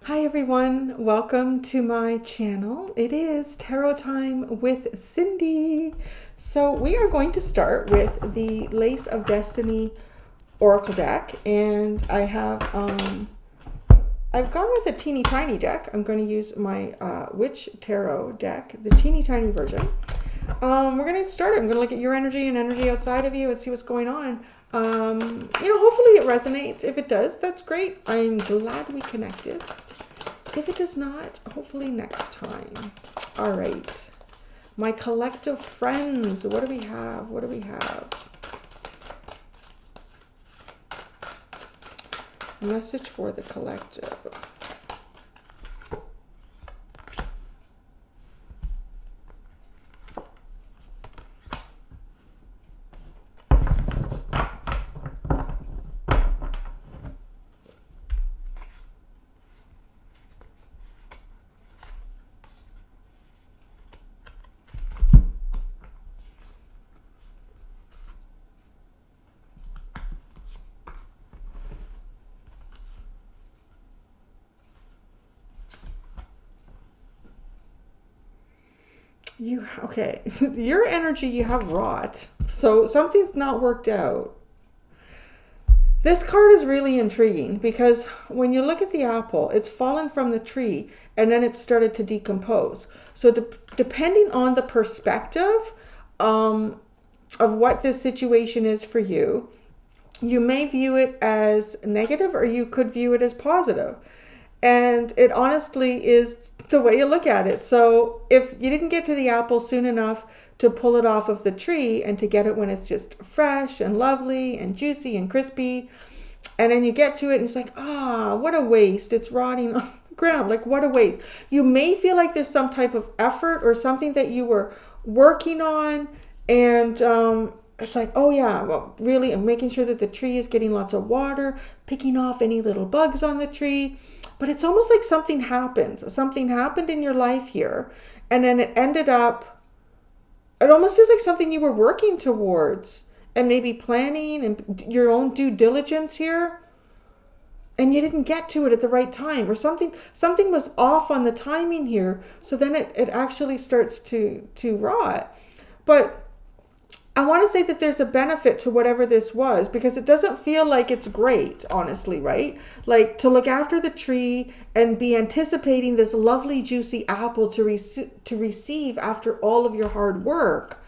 Hi everyone, welcome to my channel. It is Tarot Time with Cindy. So we are going to start with the Lace of Destiny Oracle deck, and I've gone with a teeny tiny deck. I'm going to use my Witch Tarot deck, the teeny tiny version. We're going to start it. I'm going to look at your energy and energy outside of you and see what's going on. Hopefully it resonates. If it does, that's great. I'm glad we connected. If it does not, hopefully next time. All right. My collective friends. What do we have? What do we have? Message for the collective. Okay, your energy you have wrought, so something's not worked out. This card is really intriguing because when you look at the apple, it's fallen from the tree and then it started to decompose. So depending on the perspective of what this situation is for you, you may view it as negative or you could view it as positive. And it honestly is the way you look at it. So if you didn't get to the apple soon enough to pull it off of the tree and to get it when it's just fresh and lovely and juicy and crispy, and then you get to it and it's like, what a waste. It's rotting on the ground. Like, what a waste. You may feel like there's some type of effort or something that you were working on, and it's like, oh yeah, well, really, I'm making sure that the tree is getting lots of water, picking off any little bugs on the tree. But it's almost like something happens. Something happened in your life here, and then it almost feels like something you were working towards and maybe planning and your own due diligence here, and you didn't get to it at the right time, or something was off on the timing here. So then it actually starts to rot. But I want to say that there's a benefit to whatever this was, because it doesn't feel like it's great, honestly, right? Like, to look after the tree and be anticipating this lovely, juicy apple to receive after all of your hard work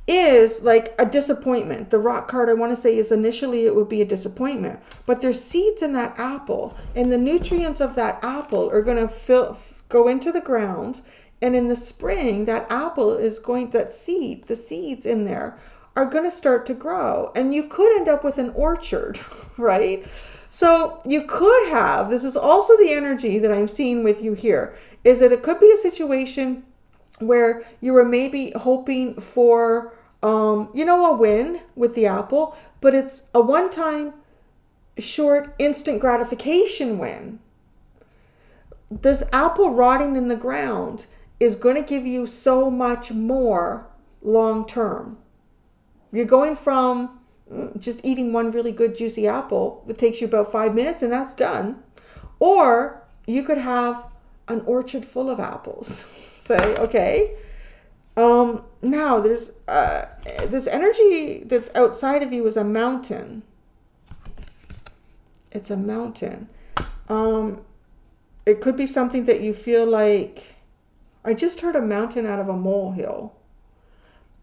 is like a disappointment. The rock card, I want to say, is initially it would be a disappointment, but there's seeds in that apple, and the nutrients of that apple are going to go into the ground. And in the spring, that apple is the seeds in there are going to start to grow. And you could end up with an orchard, right? So you could have, this is also the energy that I'm seeing with you here, is that it could be a situation where you were maybe hoping for, a win with the apple, but it's a one-time, short, instant gratification win. This apple rotting in the ground is going to give you so much more long term. You're going from just eating one really good juicy apple that takes you about 5 minutes and that's done. Or you could have an orchard full of apples. Say, okay. Now there's this energy that's outside of you is a mountain. It's a mountain. It could be something that you feel like, I just heard a mountain out of a molehill.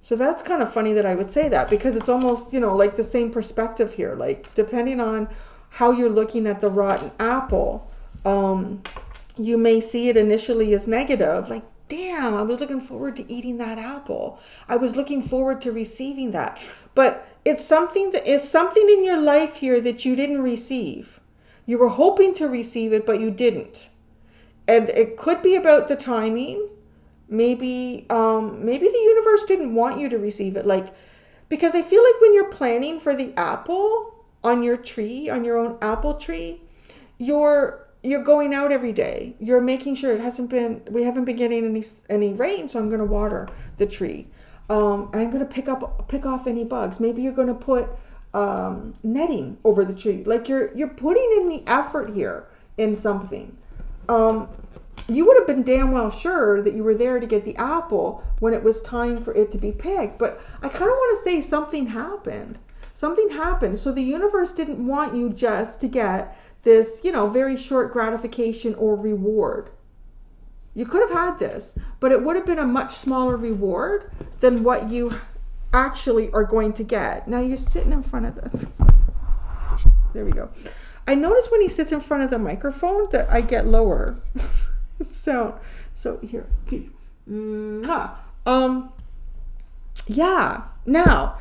So that's kind of funny that I would say that, because it's almost, like the same perspective here. Like, depending on how you're looking at the rotten apple, you may see it initially as negative. Like, damn, I was looking forward to eating that apple. I was looking forward to receiving that. But it's something in your life here that you didn't receive. You were hoping to receive it, but you didn't. And it could be about the timing. Maybe the universe didn't want you to receive it. Like, because I feel like when you're planning for the apple on your tree, on your own apple tree, you're going out every day. You're making sure we haven't been getting any rain, so I'm going to water the tree. I'm going to pick off any bugs. Maybe you're going to put netting over the tree. Like you're putting in the effort here in something. you would have been damn well sure that you were there to get the apple when it was time for it to be picked. But I kind of want to say something happened. Something happened. So the universe didn't want you just to get this, very short gratification or reward. You could have had this, but it would have been a much smaller reward than what you actually are going to get. Now you're sitting in front of this. There we go. I notice when he sits in front of the microphone that I get lower. So here. Yeah. Now,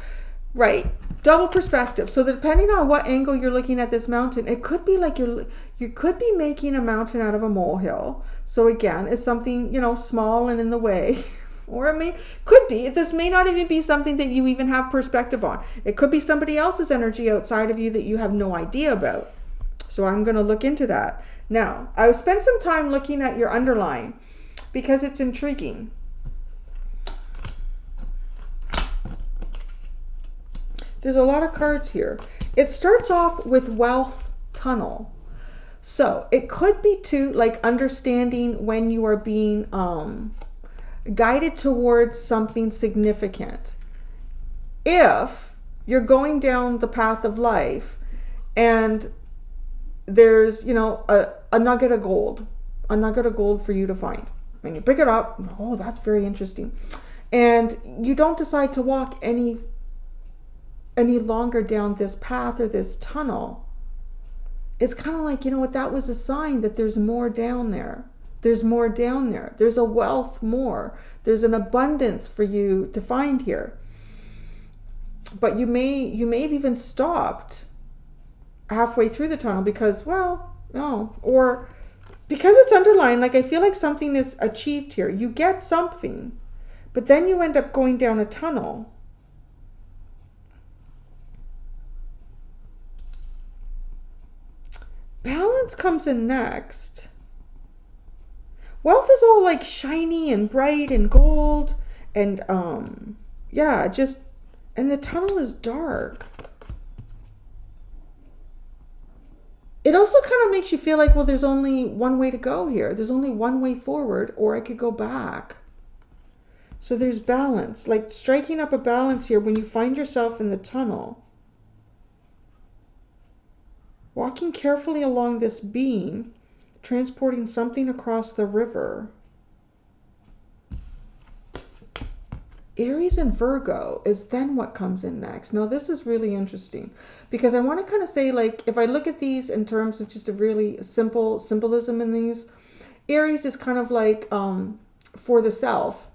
right. Double perspective. So depending on what angle you're looking at this mountain, it could be like you could be making a mountain out of a molehill. So again, it's something, small and in the way. Or could be. This may not even be something that you even have perspective on. It could be somebody else's energy outside of you that you have no idea about. So I'm going to look into that. Now, I spent some time looking at your underline because it's intriguing. There's a lot of cards here. It starts off with wealth tunnel. So it could be too like understanding when you are being guided towards something significant. If you're going down the path of life and there's, a nugget of gold for you to find. And you pick it up. Oh, that's very interesting. And you don't decide to walk any longer down this path or this tunnel. It's kind of like, that was a sign that there's more down there. There's more down there. There's a wealth more. There's an abundance for you to find here. But you may have even stopped halfway through the tunnel because, or because it's underlined, like I feel like something is achieved here. You get something, but then you end up going down a tunnel. Balance comes in next. Wealth is all like shiny and bright and gold and and the tunnel is dark. It also kind of makes you feel like, well, there's only one way to go here. There's only one way forward, or I could go back. So there's balance, like striking up a balance here when you find yourself in the tunnel. Walking carefully along this beam, transporting something across the river. Aries and Virgo is then what comes in next. Now, this is really interesting because I want to kind of say, like, if I look at these in terms of just a really simple symbolism in these, Aries is kind of like for the self,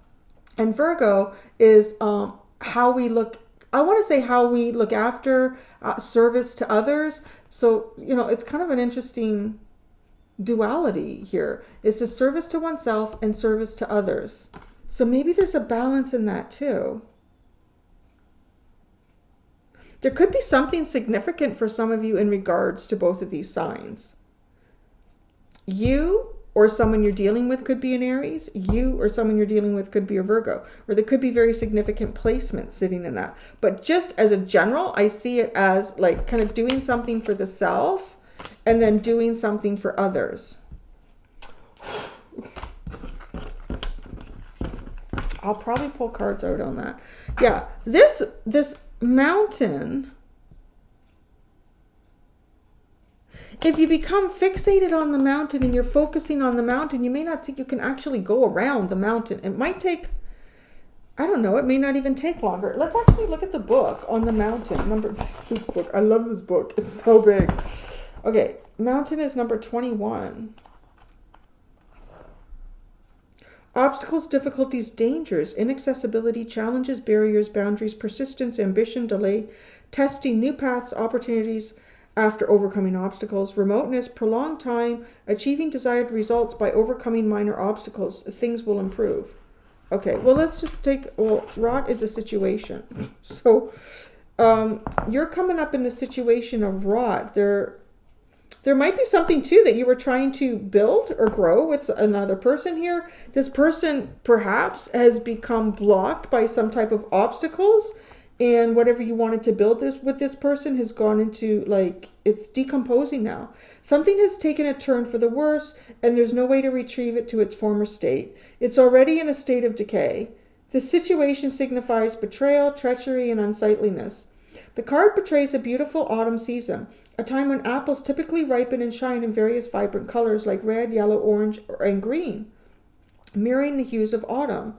and Virgo is how we look. I want to say how we look after service to others. So, it's kind of an interesting duality here. It's a service to oneself and service to others. So maybe there's a balance in that too. There could be something significant for some of you in regards to both of these signs. You or someone you're dealing with could be an Aries. You or someone you're dealing with could be a Virgo. Or there could be very significant placement sitting in that. But just as a general, I see it as like kind of doing something for the self and then doing something for others. I'll probably pull cards out on that. Yeah, this mountain, if you become fixated on the mountain and you're focusing on the mountain, you may not think you can actually go around the mountain. It might take, I don't know, it may not even take longer. Let's actually look at the book on the mountain. This book. I love this book. It's so big. Okay, mountain is number 21. Obstacles, difficulties, dangers, inaccessibility, challenges, barriers, boundaries, persistence, ambition, delay, testing, new paths, opportunities after overcoming obstacles, remoteness, prolonged time, achieving desired results by overcoming minor obstacles, things will improve. Okay, well, let's just rot is a situation. So you're coming up in the situation of rot. There might be something too that you were trying to build or grow with another person here. This person perhaps has become blocked by some type of obstacles and whatever you wanted to build this with this person has gone into, like, it's decomposing now. Something has taken a turn for the worse, and there's no way to retrieve it to its former state. It's already in a state of decay. The situation signifies betrayal, treachery, and unsightliness. The card portrays a beautiful autumn season, a time when apples typically ripen and shine in various vibrant colors like red, yellow, orange, and green, mirroring the hues of autumn.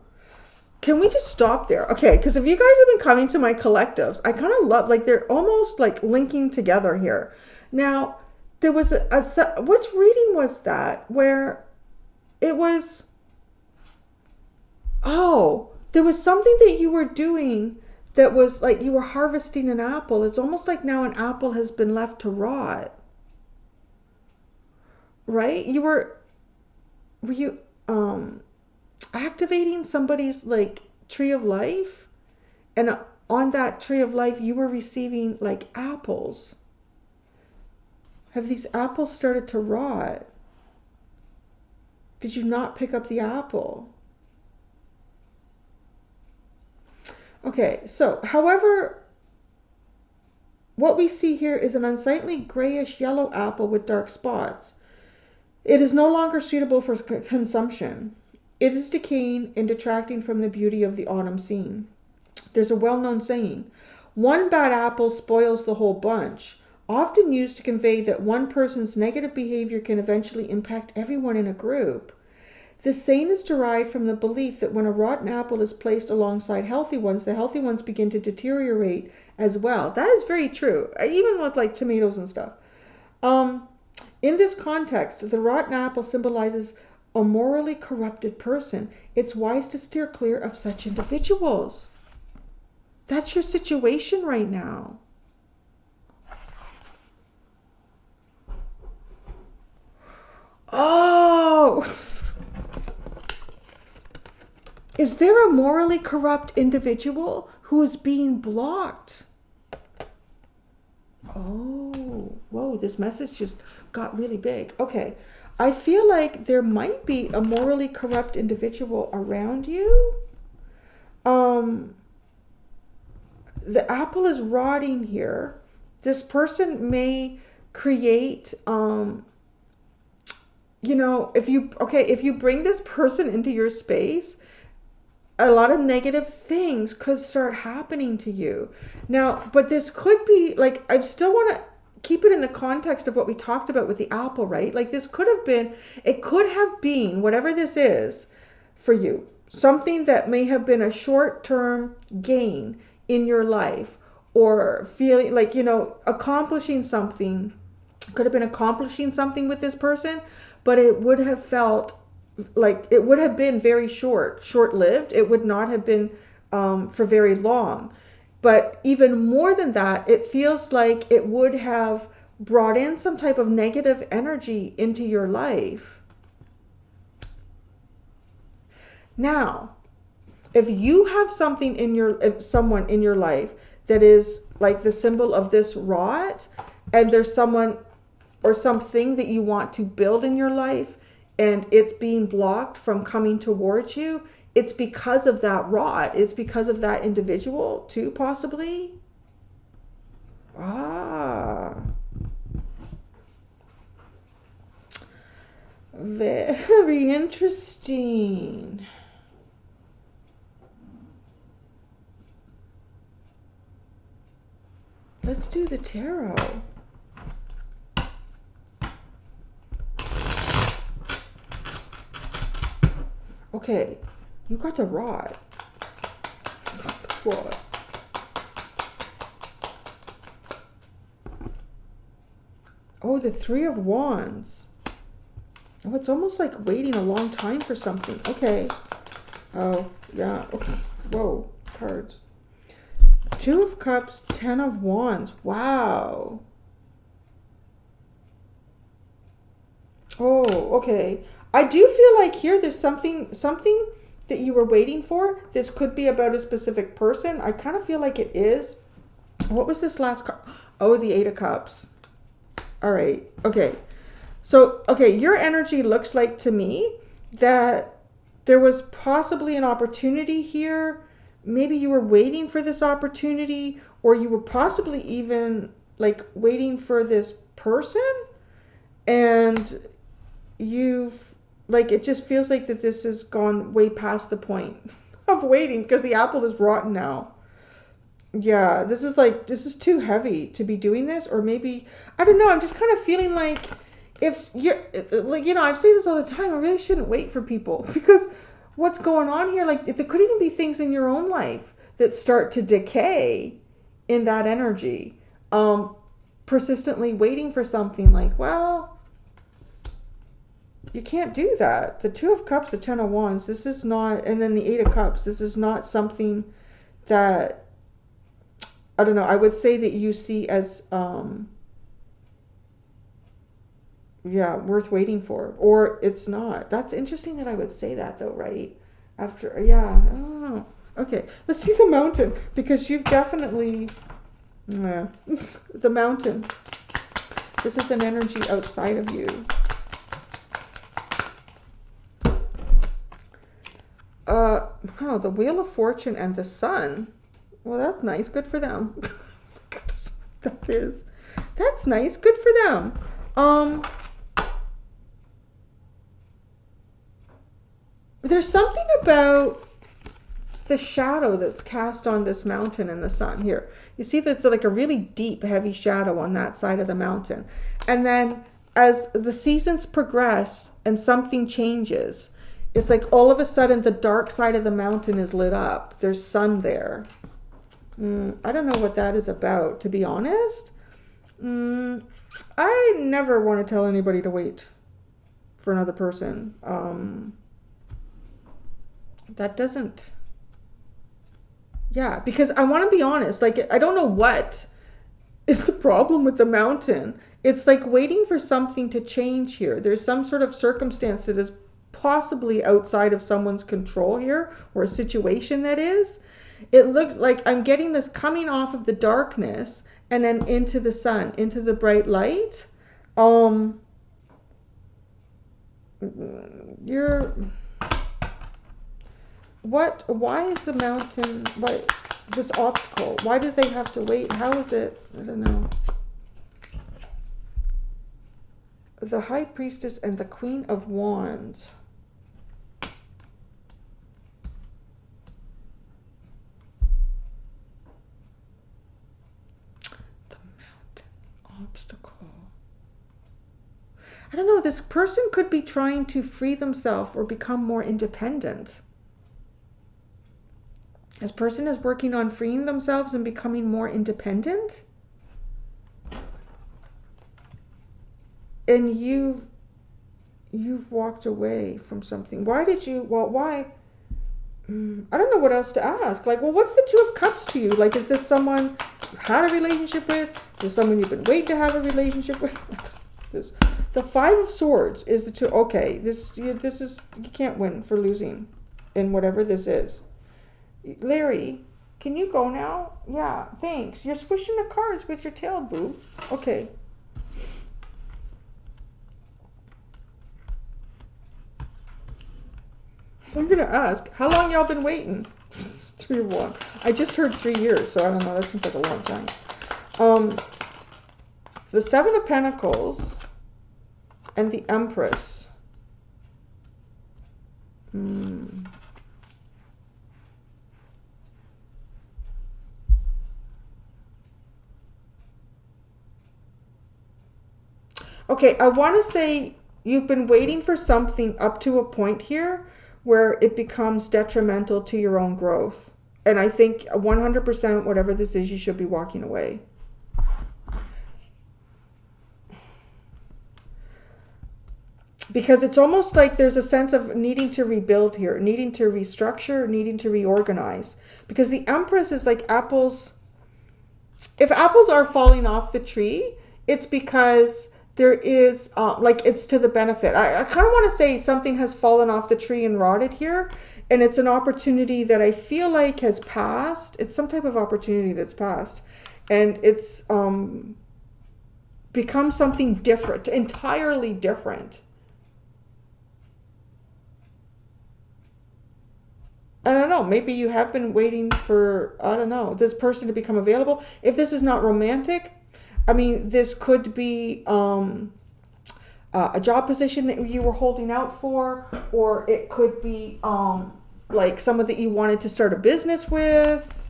Can we just stop there? Okay, because if you guys have been coming to my collectives, I kind of love, like, they're almost like linking together here. Now, there was which reading was that? Where it was, there was something that you were doing that was like you were harvesting an apple. It's almost like now an apple has been left to rot. Right? Were you activating somebody's, like, tree of life, and on that tree of life you were receiving, like, apples. Have these apples started to rot? Did you not pick up the apple? Okay, so however, what we see here is an unsightly grayish yellow apple with dark spots. It is no longer suitable for consumption. It is decaying and detracting from the beauty of the autumn scene. There's a well-known saying, one bad apple spoils the whole bunch, often used to convey that one person's negative behavior can eventually impact everyone in a group. This saying is derived from the belief that when a rotten apple is placed alongside healthy ones, the healthy ones begin to deteriorate as well. That is very true, even with, like, tomatoes and stuff. In this context, the rotten apple symbolizes a morally corrupted person. It's wise to steer clear of such individuals. That's your situation right now. Oh! Is there a morally corrupt individual who is being blocked? Oh, whoa, this message just got really big. Okay, I feel like there might be a morally corrupt individual around you. The apple is rotting here. This person may create, if you bring this person into your space, a lot of negative things could start happening to you. Now, but this could be, like, I still want to keep it in the context of what we talked about with the apple, right? Like, it could have been, whatever this is for you, something that may have been a short-term gain in your life, or feeling like, accomplishing something. Could have been accomplishing something with this person, but it would have felt like it would have been very short-lived. It would not have been for very long. But even more than that, it feels like it would have brought in some type of negative energy into your life. Now, if you have someone in your life that is like the symbol of this rot, and there's someone or something that you want to build in your life, and it's being blocked from coming towards you, it's because of that rot. It's because of that individual too, possibly. Very interesting. Let's do the tarot. Okay, you got the rod. Oh, the Three of Wands. Oh, it's almost like waiting a long time for something. Okay. Oh, yeah. Okay. Whoa, cards. Two of Cups, Ten of Wands. Wow. Oh, okay. I do feel like here there's something that you were waiting for. This could be about a specific person. I kind of feel like it is. What was this last card? Oh, the Eight of Cups. All right. Okay. So, okay, your energy looks like to me that there was possibly an opportunity here maybe you were waiting for this opportunity, or you were possibly even like waiting for this person, and you've like, it just feels like that this has gone way past the point of waiting because the apple is rotten now. Yeah, this is too heavy to be doing this. Or maybe, I don't know, I'm just kind of feeling like, if you're like, I say this all the time, I really shouldn't wait for people because what's going on here, like there could even be things in your own life that start to decay in that energy. Persistently waiting for something, like, well, you can't do that. The Two of Cups, the Ten of Wands, this is not, and then the Eight of Cups, this is not something that, I don't know, I would say that you see as, worth waiting for, or it's not. That's interesting that I would say that though, right? After, I don't know. Okay, let's see the Mountain, because you've definitely, the Mountain. This is an energy outside of you. The Wheel of Fortune and the Sun. Well, that's nice. Good for them. That's nice. Good for them. There's something about the shadow that's cast on this mountain and the sun here. You see that's like a really deep, heavy shadow on that side of the mountain. And then as the seasons progress and something changes, it's like all of a sudden the dark side of the mountain is lit up. There's sun there. I don't know what that is about, to be honest. I never want to tell anybody to wait for another person. That doesn't... Yeah, because I want to be honest. Like, I don't know what is the problem with the mountain. It's like waiting for something to change here. There's some sort of circumstance that is possibly outside of someone's control here, or a situation that is. It looks like I'm getting this coming off of the darkness and then into the sun, into the bright light. Why is the mountain, this obstacle? Why do they have to wait? How is it? I don't know. The High Priestess and the Queen of Wands. The mountain obstacle. I don't know, this person could be trying to free themselves or become more independent. This person is working on freeing themselves and becoming more independent. And you've walked away from something. Why did you, why? I don't know what else to ask. Like, what's the Two of Cups to you? Like, is this someone you had a relationship with? Is this someone you've been waiting to have a relationship with? The Five of Swords is the two. Okay, this is, you can't win for losing in whatever this is. Larry, can you go now? Yeah, thanks. You're squishing the cards with your tail, boo. Okay. I'm going to ask, how long y'all been waiting? 3 of Wands. I just heard 3 years, so I don't know. That seems like a long time. The Seven of Pentacles and the Empress. Okay, I want to say you've been waiting for something up to a point here where it becomes detrimental to your own growth. And I think 100%, whatever this is, you should be walking away. Because it's almost like there's a sense of needing to rebuild here, needing to restructure, needing to reorganize. Because the Empress is like apples. If apples are falling off the tree, it's because there is, it's to the benefit. I kind of want to say something has fallen off the tree and rotted here. And it's an opportunity that I feel like has passed. It's some type of opportunity that's passed. And it's become something different, entirely different. I don't know. Maybe you have been waiting for, I don't know, this person to become available. If this is not romantic, I mean, this could be a job position that you were holding out for, or it could be like someone that you wanted to start a business with.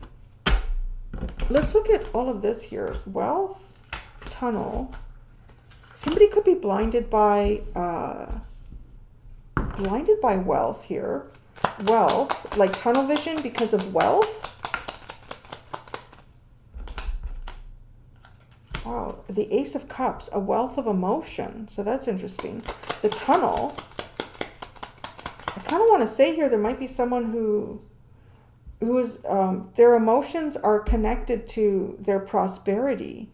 Let's look at all of this here. Wealth, tunnel. Somebody could be blinded by wealth here. Wealth, like tunnel vision because of wealth. Wow, the Ace of Cups, a wealth of emotion. So that's interesting. The tunnel. I kind of want to say here there might be someone who is their emotions are connected to their prosperity.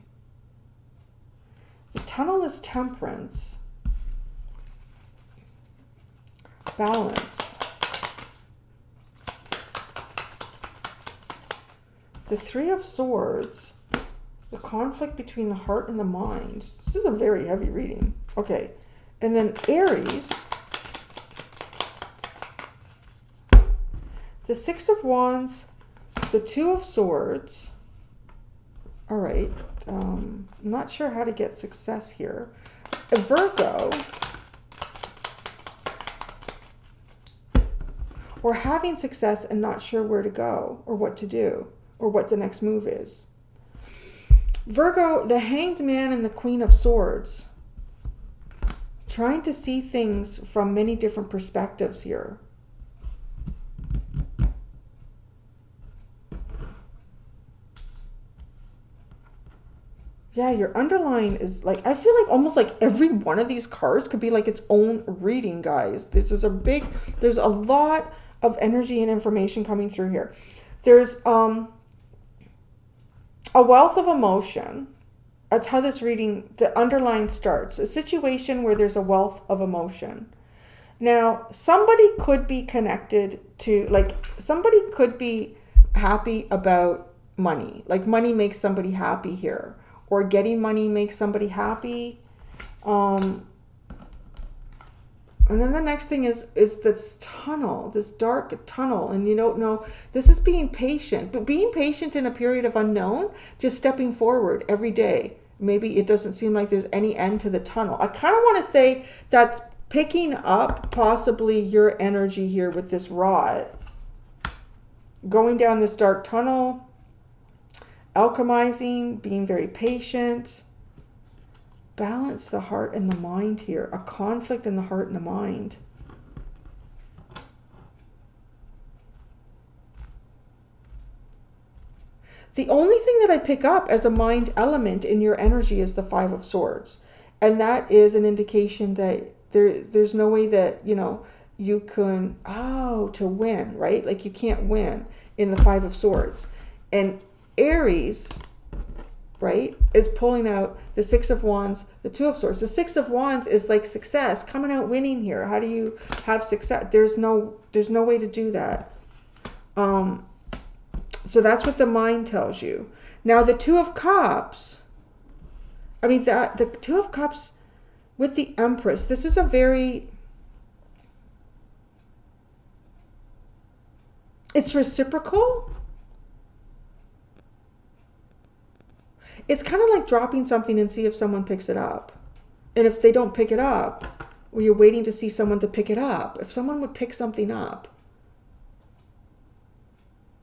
The tunnel is temperance, balance. The Three of Swords, the conflict between the heart and the mind. This is a very heavy reading. Okay. And then Aries, the Six of Wands, the Two of Swords. All right. I'm not sure how to get success here. A Virgo, or having success and not sure where to go or what to do or what the next move is. Virgo, the Hanged Man and the Queen of Swords. Trying to see things from many different perspectives here. Yeah, your underline is like, I feel like almost like every one of these cards could be like its own reading, guys. This is there's a lot of energy and information coming through here. There's a wealth of emotion. That's how this reading, the underline starts. A situation where there's a wealth of emotion. Now, somebody could be connected to, like, somebody could be happy about money. Like, money makes somebody happy here. Or getting money makes somebody happy. And then the next thing is this tunnel, this dark tunnel. And you don't know, this is being patient. But being patient in a period of unknown, just stepping forward every day. Maybe it doesn't seem like there's any end to the tunnel. I kind of want to say that's picking up possibly your energy here with this rod. Going down this dark tunnel. Alchemizing, being very patient. Balance the heart and the mind here. A conflict in the heart and the mind. The only thing that I pick up as a mind element in your energy is the Five of Swords. And that is an indication that there's no way that, you know, you can, to win, right? Like you can't win in the Five of Swords. And Aries, right, is pulling out the Six of Wands, the Two of Swords. The Six of Wands is like success, coming out winning here. How do you have success? There's no way to do that. So that's what the mind tells you. Now the Two of Cups, I mean the Two of Cups with the Empress, this is a very, it's reciprocal. It's kind of like dropping something and see if someone picks it up. And if they don't pick it up, well, you're waiting to see someone to pick it up. If someone would pick something up,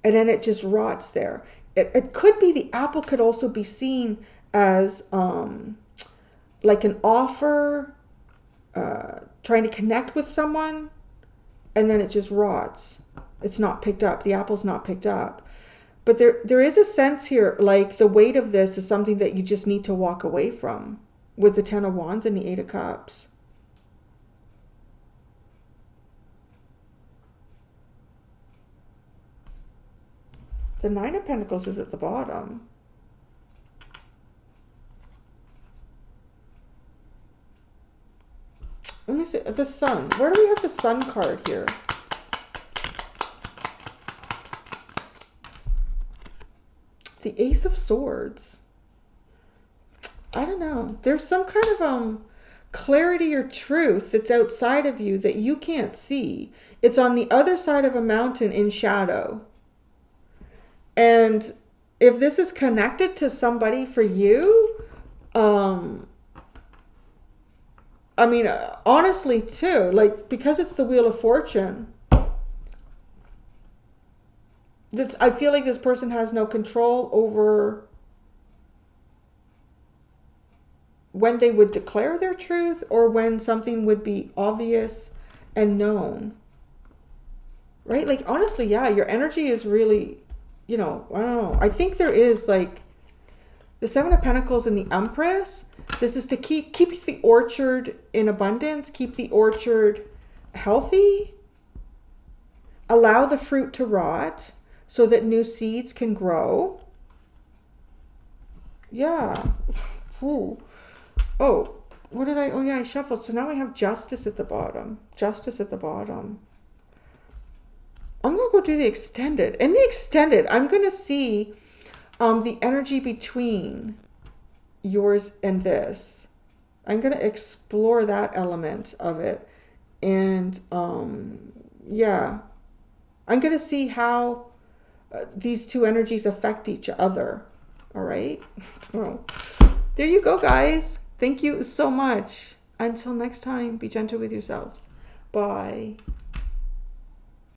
and then it just rots there. It could be, the apple could also be seen as like an offer, trying to connect with someone, and then it just rots. It's not picked up. The apple's not picked up. But there is a sense here, like the weight of this is something that you just need to walk away from with the Ten of Wands and the Eight of Cups. The Nine of Pentacles is at the bottom. Let me see, the Sun. Where do we have the Sun card here? The Ace of Swords. I don't know. There's some kind of clarity or truth that's outside of you that you can't see. It's on the other side of a mountain in shadow. And if this is connected to somebody for you, I mean, honestly too, like, because it's the Wheel of Fortune, I feel like this person has no control over when they would declare their truth or when something would be obvious and known. Right? Like, honestly, yeah, your energy is really, I don't know. I think there is, like, the Seven of Pentacles and the Empress. This is to keep the orchard in abundance, keep the orchard healthy, allow the fruit to rot so that new seeds can grow. Yeah. Ooh. Oh, what did I? Oh, yeah, I shuffled. So now I have Justice at the bottom. Justice at the bottom. I'm going to go do the extended. In the extended, I'm going to see the energy between yours and this. I'm going to explore that element of it. And yeah, I'm going to see how these two energies affect each other. All right. There you go, guys. Thank you so much. Until next time, be gentle with yourselves. Bye.